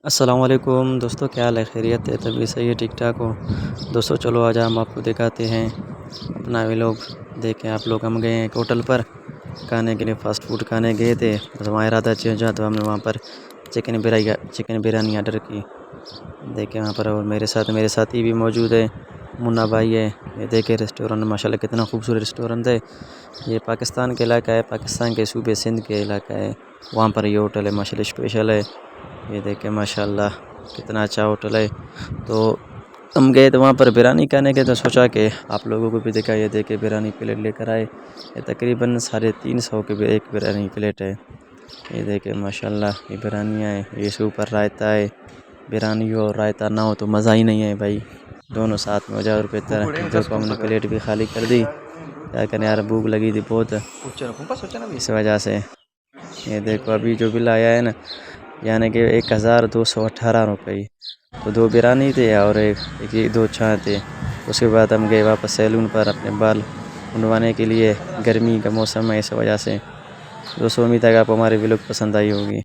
السلام علیکم دوستوں، کیا حال ہے؟ خیریت ہے؟ تبھی صحیح ہے، ٹھیک ٹھاک ہو دوستوں؟ چلو آج ہم آپ کو دکھاتے ہیں اپنا ویلوگ۔ دیکھیں آپ لوگ، ہم گئے ہیں ایک ہوٹل پر کھانے کے لیے، فاسٹ فوڈ کھانے گئے تھے، بس ہمارا ارادہ چینج ہوا تو ہم نے وہاں پر چکن بریانی آرڈر کی۔ دیکھیں وہاں پر، اور میرے ساتھی بھی موجود ہے، منا بھائی ہے۔ یہ دیکھیں ریسٹورنٹ، ماشاءاللہ کتنا خوبصورت ریسٹورنٹ ہے۔ یہ پاکستان کے علاقہ ہے، پاکستان کے صوبے سندھ کے علاقہ ہے، وہاں پر یہ ہوٹل ہے، ماشاءاللہ اسپیشل ہے۔ یہ دیکھیں ماشاءاللہ کتنا اچھا ہوٹل ہے۔ تو ہم گئے تو وہاں پر بریانی کھانے کے، تو سوچا کہ آپ لوگوں کو بھی دکھا۔ یہ دیکھیں بریانی پلیٹ لے کر آئے، یہ تقریباً 350 کے ایک بریانی پلیٹ ہے۔ یہ دیکھیں ماشاءاللہ یہ بریانی ہے، اس کے اوپر رائتا ہے۔ بریانی ہو اور رائتا نہ ہو تو مزہ ہی نہیں ہے بھائی، دونوں ساتھ میں ہو جائے اور بہتر ہے۔ دیکھو ہم نے پلیٹ بھی خالی کر دی، کیا کریں یار، بھوک لگی تھی بہت اس وجہ سے۔ یہ دیکھو ابھی جو بل آیا ہے نا، یعنی کہ 1218 روپے، تو 2 بریانی تھے اور دو چائے تھے۔ اس کے بعد ہم گئے واپس سیلون پر اپنے بال منڈوانے کے لیے، گرمی کا موسم ہے اس وجہ سے۔ دوستوں امید ہے کہ آپ کو ہماری ویلوگ پسند آئی ہوگی۔